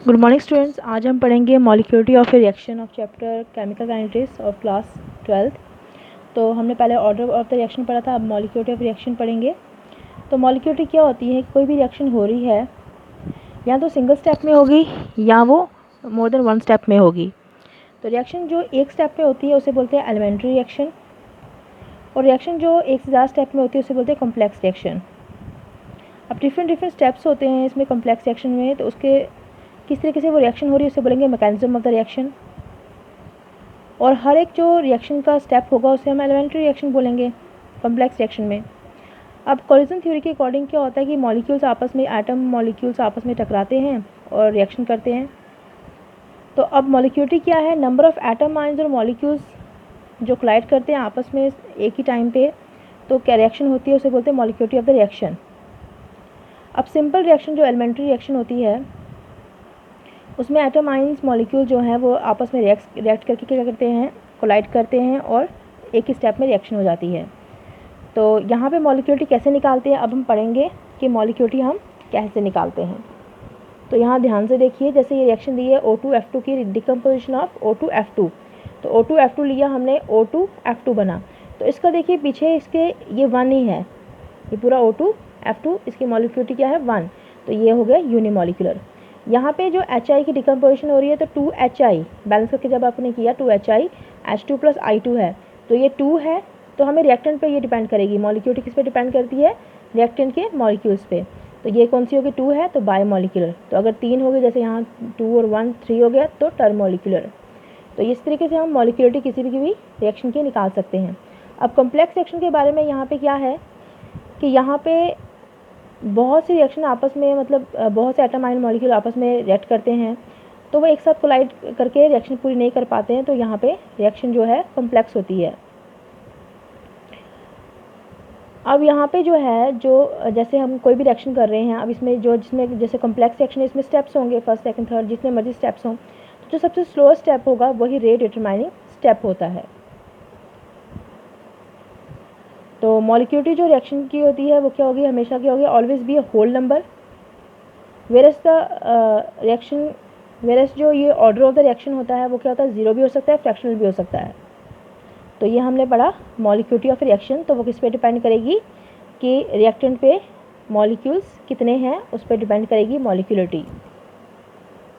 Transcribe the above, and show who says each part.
Speaker 1: Good morning students. आज हम पढ़ेंगे molecularity of A reaction of chapter chemical kinetics of class 12th। तो हमने पहले ऑर्डर ऑफ द रिएक्शन पढ़ा था, अब मॉलिक्यूलरिटी ऑफ रिएक्शन पढ़ेंगे। तो मॉलिक्यूलरिटी क्या होती है? कोई भी रिएक्शन हो रही है या तो सिंगल स्टेप में होगी या वो मोर देन वन स्टेप में होगी। तो रिएक्शन जो एक स्टेप में होती है उसे बोलते हैं एलिमेंट्री रिएक्शन, और रिएक्शन जो एक से ज़्यादा स्टेप में होती है उसे बोलते हैं कॉम्प्लेक्स रिएक्शन। अब डिफरेंट स्टेप्स होते हैं इसमें कॉम्प्लेक्स रिएक्शन में, तो उसके किस तरीके से वो रिएक्शन हो रही है उसे बोलेंगे मैकेनिज्म ऑफ द रिएक्शन। और हर एक जो रिएक्शन का स्टेप होगा उसे हम एलिमेंट्री रिएक्शन बोलेंगे कॉम्प्लेक्स रिएक्शन में। अब कोलिजन थ्योरी के अकॉर्डिंग क्या होता है कि मॉलिक्यूल्स आपस में, एटम मॉलिक्यूल्स आपस में टकराते हैं और रिएक्शन करते हैं। तो अब मॉलिक्यूलरिटी क्या है? नंबर ऑफ एटम आयंस और मॉलिक्यूल्स जो कोलाइड करते हैं आपस में एक ही टाइम पे, तो क्या रिएक्शन होती है उसे बोलते हैं मॉलिक्यूलरिटी ऑफ द रिएक्शन। अब सिंपल रिएक्शन जो एलिमेंट्री रिएक्शन होती है उसमें एटम आइंस मॉलिक्यूल जो हैं वो आपस में रिएक्ट करके क्या करते हैं, कोलाइड करते हैं और एक ही स्टेप में रिएक्शन हो जाती है। तो यहाँ पे मॉलिक्यूलरिटी कैसे निकालते हैं अब हम पढ़ेंगे कि मॉलिक्यूलरिटी हम कैसे निकालते हैं। तो यहाँ ध्यान से देखिए, जैसे ये रिएक्शन दी है O2F2 की डिकम्पोजिशन ऑफ O2F2। तो O2F2 लिया हमने, O2F2 बना। तो इसका देखिए पीछे इसके ये 1 ही है, ये पूरा O2F2, इसकी मॉलिक्यूलरिटी क्या है 1। तो ये हो गया यूनिमॉलिक्यूलर। यहाँ पे जो HI की डिकम्पोजिशन हो रही है तो 2HI बैलेंस करके जब आपने किया 2HI H2 + I2 है, तो ये 2 है। तो हमें रिएक्टेंट पे ये डिपेंड करेगी, मॉलिक्यूलरिटी किस पे डिपेंड करती है? रिएक्टेंट के मॉलिक्यूल्स पे। तो ये कौन सी होगी? 2 है तो बाय मॉलिक्यूलर। तो अगर 3 हो गए, जैसे यहाँ 2 और 1 3 हो गया, तो टर्म मॉलिक्यूलर। तो इस तरीके से हम मॉलिक्यूलरिटी किसी भी रिएक्शन की निकाल सकते हैं। अब कॉम्प्लेक्स रिएक्शन के बारे में यहाँ पे क्या है कि यहाँ पे बहुत सी रिएक्शन आपस में, मतलब बहुत से एटम आयन मॉलिक्यूल आपस में रिएक्ट करते हैं, तो वो एक साथ कोलाइड करके रिएक्शन पूरी नहीं कर पाते हैं, तो यहाँ पे रिएक्शन जो है कॉम्प्लेक्स होती है। अब यहाँ पे जो है, जो जैसे हम कोई भी रिएक्शन कर रहे हैं, अब इसमें जिसमें जैसे कॉम्प्लेक्स रिएक्शन है, इसमें स्टेप्स होंगे, फर्स्ट सेकंड थर्ड, जितने मर्जी स्टेप्स हों। तो जो सबसे स्लो स्टेप होगा वही रेट डिटरमाइनिंग स्टेप होता है। तो मॉलिक्यूलरिटी जो रिएक्शन की होती है वो क्या होगी? हमेशा क्या होगी? Always be a whole number. Versus the reaction, versus जो ये ऑर्डर ऑफ द रिएक्शन होता है वो क्या होता है? 0 भी हो सकता है, फ्रैक्शनल भी हो सकता है। तो ये हमने पढ़ा मॉलिक्यूलरिटी ऑफ रिएक्शन। तो वो किस पे डिपेंड करेगी कि रिएक्टेंट पे मॉलिक्यूल्स कितने हैं, उस पर डिपेंड करेगी मॉलिक्यूलरिटी।